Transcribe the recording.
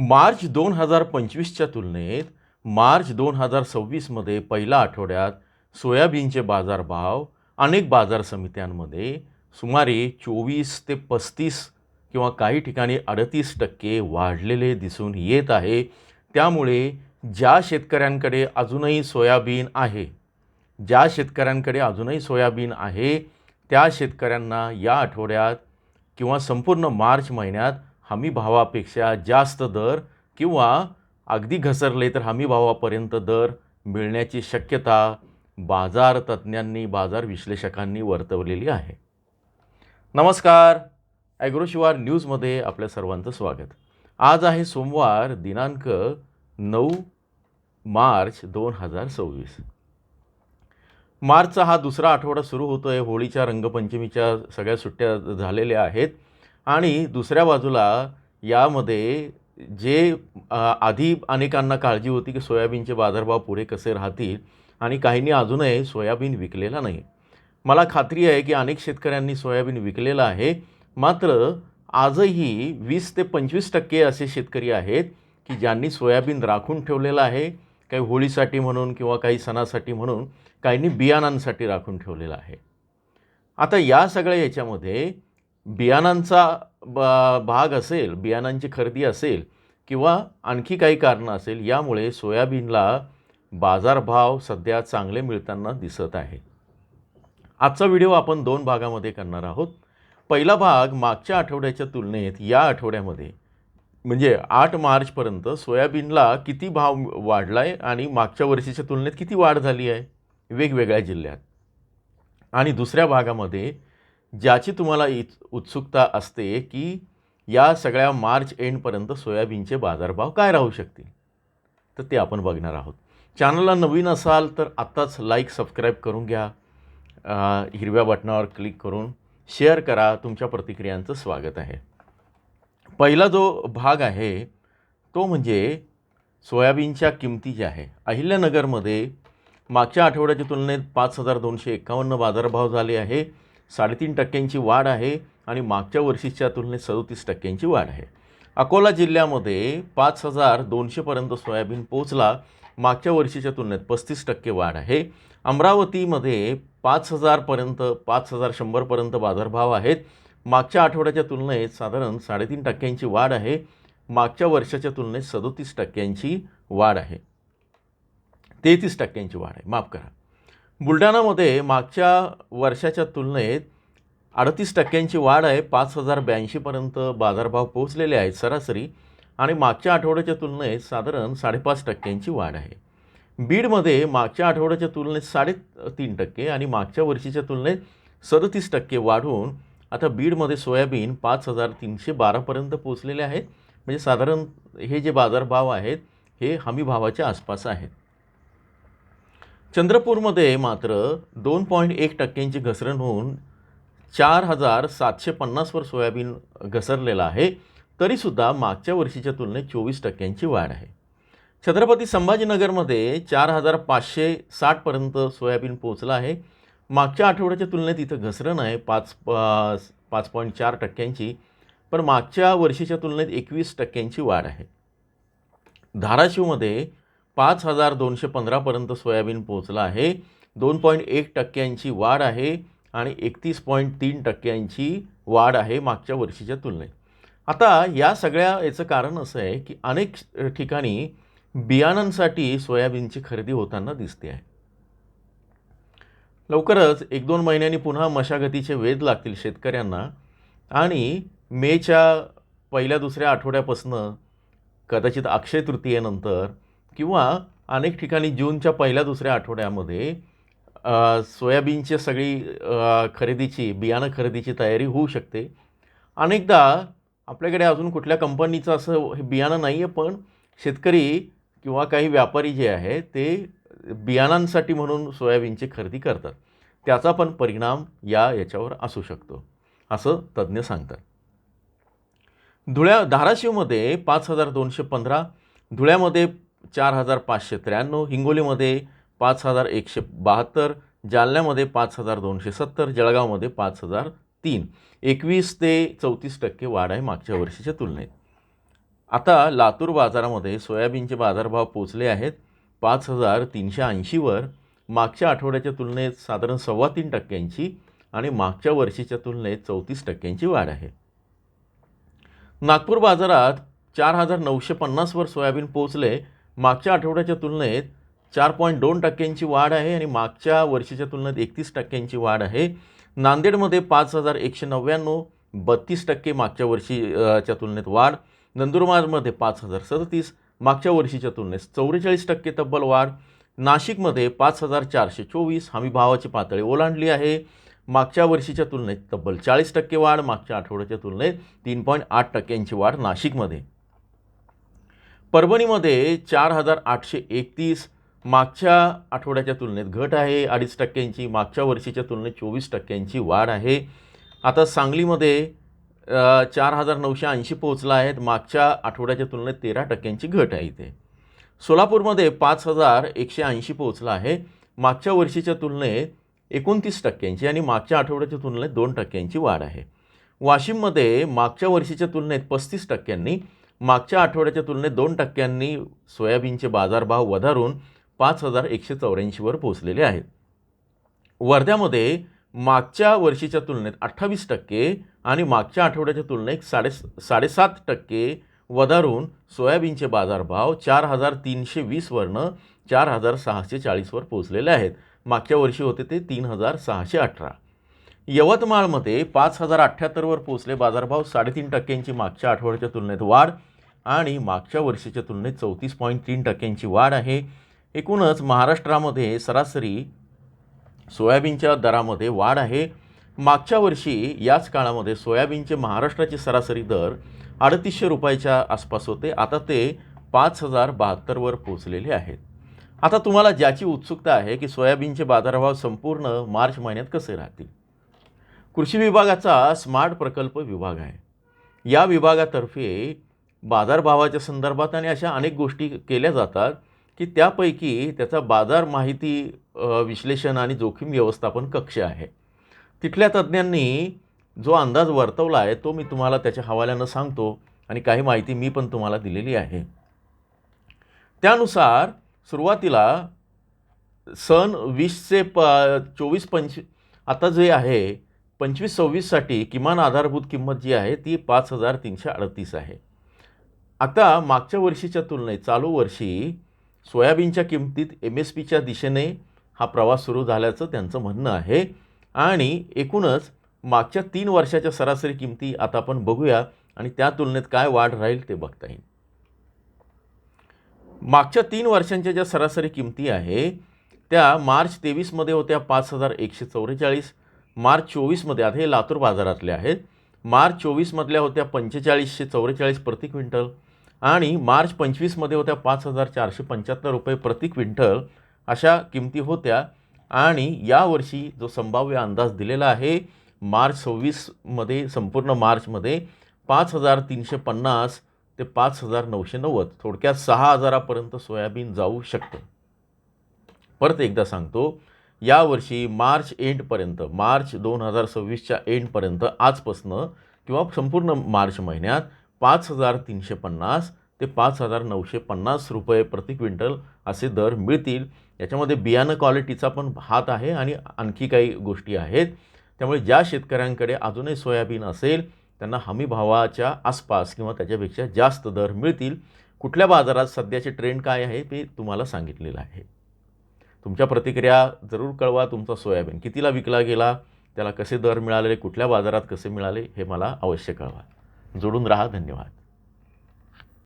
मार्च 2025च्या तुलनेत मार्च 2026मध्ये पहिल्या आठवड्यात सोयाबीनचे बाजारभाव अनेक बाजार समित्यांमध्ये सुमारे 24 ते 35 किंवा काही ठिकाणी 38% वाढलेले दिसून येत आहे. त्यामुळे ज्या शेतकऱ्यांकडे अजूनही सोयाबीन आहे, त्या शेतकऱ्यांना या आठवड्यात किंवा संपूर्ण मार्च महिन्यात हमी भावापेक्षा जास्त दर किंवा अगदी घसरले तर हमी भावापर्यंत दर मिळण्याची शक्यता बाजार तज्ज्ञांनी, बाजार विश्लेषकांनी वर्तवलेली आहे. नमस्कार, ॲग्रोशिवार न्यूजमध्ये आपल्या सर्वांचं स्वागत. आज आहे सोमवार दिनांक 9 मार्च 2026. मार्चचा हा दुसरा आठवडा सुरू होतो आहे. होळीच्या, रंगपंचमीच्या सगळ्या सुट्ट्या झालेल्या आहेत आणि दुसऱ्या बाजूला यामध्ये जे आधी अनेकांना काळजी होती की सोयाबीनचे बाजारभाव पुढे कसे राहतील आणि काहींनी अजूनही सोयाबीन विकलेला नाही. मला खात्री आहे की अनेक शेतकऱ्यांनी सोयाबीन विकलेलं आहे. मात्र आजही 20 ते 25% असे शेतकरी आहेत की ज्यांनी सोयाबीन राखून ठेवलेलं आहे. काही होळीसाठी म्हणून किंवा काही सणासाठी म्हणून, काहींनी बियाणांसाठी राखून ठेवलेलं आहे. आता या सगळ्या याच्यामध्ये बियाणांचा भाग असेल, बियाणांची खरेदी असेल किंवा आणखी काही कारणं असेल, यामुळे सोयाबीनला बाजारभाव सध्या चांगले मिळताना दिसत आहे. आजचा व्हिडिओ आपण 2 भागामध्ये करणार आहोत. पहिला भाग मागच्या आठवड्याच्या तुलनेत या आठवड्यामध्ये म्हणजे 8 मार्चपर्यंत सोयाबीनला किती भाव वाढला आहे आणि मागच्या वर्षीच्या तुलनेत किती वाढ झाली आहे वेगवेगळ्या जिल्ह्यात. आणि दुसऱ्या भागामध्ये ज्याची तुम्हाला उत्सुकता असते की या सगळ्या मार्च एंडपर्यंत सोयाबीनचे बाजारभाव काय राहू शकतील, तर ते आपण बघणार आहोत. चॅनलला नवीन असाल तर आत्ताच लाईक, सबस्क्राईब करून घ्या. हिरव्या बटनावर क्लिक करून शेअर करा. तुमच्या प्रतिक्रियांचं स्वागत आहे. पहिला जो भाग आहे तो म्हणजे सोयाबीनच्या किमती ज्या आहे. अहिल्यानगरमध्ये मागच्या आठवड्याच्या तुलनेत 5,251 बाजारभाव झाले आहे. 3.5% वाढ आहे आणि मागच्या वर्षीच्या तुलनेत 37% वाढ आहे. अकोला जिल्ह्यामध्ये 5,200पर्यंत सोयाबीन पोचला. मागच्या वर्षीच्या तुलनेत 35% वाढ आहे. अमरावतीमध्ये 5,100पर्यंत बाजारभाव आहेत. मागच्या आठवड्याच्या तुलनेत साधारण 3.5% वाढ आहे. मागच्या वर्षाच्या तुलनेत 37% वाढ आहे. 33% वाढ आहे, माफ करा. बुलढाणामध्ये मागच्या वर्षाच्या तुलनेत 38% वाढ आहे. 5,082पर्यंत बाजारभाव पोहोचलेले आहेत सरासरी आणि मागच्या आठवड्याच्या तुलनेत साधारण 5.5% वाढ आहे. बीडमध्ये मागच्या आठवड्याच्या तुलनेत 3.5% आणि मागच्या वर्षीच्या तुलनेत 37% वाढून आता बीडमध्ये सोयाबीन 5,312पर्यंत पोहोचलेले आहेत. म्हणजे साधारण हे जे बाजारभाव आहेत हे हमी भावाच्या आसपास आहेत. चंद्रपूरमध्ये मात्र 2.1% घसरण होऊन 4,750वर सोयाबीन घसरलेलं आहे. तरीसुद्धा मागच्या वर्षीच्या तुलनेत 24% वाढ आहे. छत्रपती संभाजीनगरमध्ये 4,560पर्यंत सोयाबीन पोचलं आहे. मागच्या आठवड्याच्या तुलनेत इथं घसरण आहे 5.4%, पण मागच्या वर्षीच्या तुलनेत 21% वाढ आहे. धाराशिवमध्ये 5,215पर्यंत सोयाबीन पोचलं आहे. 2.1% वाढ आहे आणि 31.3% वाढ आहे मागच्या वर्षीच्या तुलनेत. आता या सगळ्या याचं कारण असं आहे की अनेक ठिकाणी बियाणांसाठी सोयाबीनची खरेदी होताना दिसते आहे. लवकरच 1-2 महिन्यांनी पुन्हा मशागतीचे वेध लागतील शेतकऱ्यांना आणि मेच्या पहिल्या-दुसऱ्या आठवड्यापासून कदाचित अक्षय तृतीयेनंतर किंवा अनेक ठिकाणी जूनच्या पहिल्या-दुसऱ्या आठवड्यामध्ये सोयाबीनची सगळी बियाणं खरेदीची तयारी होऊ शकते. अनेकदा आपल्याकडे अजून कुठल्या कंपनीचं असं हे बियाणं नाही आहे, पण शेतकरी किंवा काही व्यापारी जे आहे ते बियाणांसाठी म्हणून सोयाबीनची खरेदी करतात. त्याचा पण परिणाम याच्यावर असू शकतो असं तज्ज्ञ सांगतात. धाराशिवमध्ये 5,215, धुळ्यामध्ये 4,593, हिंगोलीमध्ये 5,172, जालन्यामध्ये 5,270, जळगावमध्ये 5,003. 21 ते 34% वाढ आहे मागच्या वर्षीच्या तुलनेत. आता लातूर बाजारामध्ये सोयाबीनचे बाजारभाव पोचले आहेत 5,380वर, मागच्या आठवड्याच्या तुलनेत साधारण 3.25% आणि मागच्या वर्षीच्या तुलनेत 34% वाढ आहे. नागपूर बाजारात 4,950वर सोयाबीन पोचले, मागच्या आठवड्याच्या तुलनेत 4.2% वाढ आहे आणि मागच्या वर्षीच्या तुलनेत 31% वाढ आहे. नांदेडमध्ये 5,199, 32% मागच्या वर्षीच्या तुलनेत वाढ. नंदुरबारमध्ये 5,037, मागच्या वर्षीच्या तुलनेत 44% तब्बल वाढ. नाशिकमध्ये 5,424, हमीभावाची पातळी ओलांडली आहे, मागच्या वर्षीच्या तुलनेत तब्बल 40% वाढ. मागच्या आठवड्याच्या तुलनेत 3.8% वाढ नाशिकमध्ये. परभणीमध्ये 4,831, मागच्या आठवड्याच्या तुलनेत घट आहे 2.5%, मागच्या वर्षीच्या तुलनेत 24% वाढ आहे. आता सांगलीमध्ये 4,980 पोहोचला आहेत, मागच्या आठवड्याच्या तुलनेत 13% घट आहे इथे. सोलापूरमध्ये 5,180 पोहोचला आहे, मागच्या वर्षीच्या तुलनेत 29% आणि मागच्या आठवड्याच्या तुलनेत 2% वाढ आहे. वाशिममध्ये मागच्या वर्षीच्या तुलनेत 35%, मागच्या आठवड्याच्या तुलनेत 2% सोयाबीनचे बाजारभाव वधारून 5,184वर पोहोचलेले आहेत. वर्ध्यामध्ये मागच्या वर्षीच्या तुलनेत 28% आणि मागच्या आठवड्याच्या तुलनेत 7.5% वधारून सोयाबीनचे बाजारभाव 4,320वरनं 4,640वर पोहोचलेले आहेत. मागच्या वर्षी होते ते 3,618. यवतमाळमध्ये 5,078वर पोहोचले बाजारभाव, 3.5% मागच्या आठवड्याच्या तुलनेत वाढ आणि मागच्या वर्षीच्या तुलनेत 34.3% वाढ आहे. एकूणच महाराष्ट्रामध्ये सरासरी सोयाबीनच्या दरामध्ये वाढ आहे. मागच्या वर्षी याच काळामध्ये सोयाबीनचे महाराष्ट्राचे सरासरी दर 3,800 रुपयाच्या आसपास होते, आता ते 5,072वर पोहोचलेले आहेत. आता तुम्हाला ज्याची उत्सुकता आहे की सोयाबीनचे बाजारभाव संपूर्ण मार्च महिन्यात कसे राहतील, कृषी विभागाचा स्मार्ट प्रकल्प विभाग आहे. या विभागातर्फे बाजारभावाच्या संदर्भात आणि अशा अनेक गोष्टी केल्या जातात की त्यापैकी त्याचा बाजार माहिती विश्लेषण आणि जोखीम व्यवस्थापन कक्ष आहे. तिथल्या तज्ज्ञांनी जो अंदाज वर्तवला आहे तो मी तुम्हाला त्याच्या हवाल्यानं सांगतो आणि काही माहिती मी पण तुम्हाला दिलेली आहे. त्यानुसार सुरुवातीला सन 20 ते 24-25 आता जे आहे 25-26साठी किमान आधारभूत किंमत जी आहे ती 5,338 आहे. आता मागच्या वर्षीच्या तुलनेत चालू वर्षी सोयाबीनच्या किमतीत MSPच्या दिशेने हा प्रवास सुरू झाल्याचं त्यांचं म्हणणं आहे आणि एकूणच मागच्या 3 वर्षाच्या सरासरी किमती आता आपण बघूया आणि त्या तुलनेत काय वाढ राहील ते बघता येईल. मागच्या 3 वर्षांच्या ज्या सरासरी किमती आहे त्या मार्च 23मध्ये होत्या 5,144, मार्च 24मध्ये, आता हे लातूर बाजारातल्या आहेत, मार्च 24मधल्या होत्या 4,544 प्रति क्विंटल आणि मार्च 25मध्ये होत्या 5,475 रुपये प्रति क्विंटल अशा किमती होत्या. आणि यावर्षी जो संभाव्य अंदाज दिलेला आहे मार्च 26मध्ये, संपूर्ण मार्चमध्ये 5,350 ते 5,990, थोडक्यात 6,000पर्यंत सोयाबीन जाऊ शकतं. परत एकदा सांगतो, यावर्षी मार्च एंडपर्यंत, मार्च 2026च्या एंडपर्यंत आजपासनं किंवा संपूर्ण मार्च महिन्यात 5,350 ते 5,950 रुपये प्रति क्विंटल असे दर मिळतील. याच्यामध्ये बियाणं क्वालिटीचा पण हात आहे आणि आणखी काही गोष्टी आहेत. त्यामुळे ज्या शेतकऱ्यांकडे अजूनही सोयाबीन असेल त्यांना हमी भावाच्या आसपास किंवा त्याच्यापेक्षा जास्त दर मिळतील. कुठल्या बाजारात सध्याचे ट्रेंड काय आहे ते तुम्हाला सांगितलेलं आहे. तुमच्या प्रतिक्रिया जरूर कळवा. तुमचा सोयाबीन कितीला विकला गेला, त्याला कसे दर मिळाले, कुठल्या बाजारात कसे मिळाले हे मला अवश्य कळवा. जोडून राहा. धन्यवाद.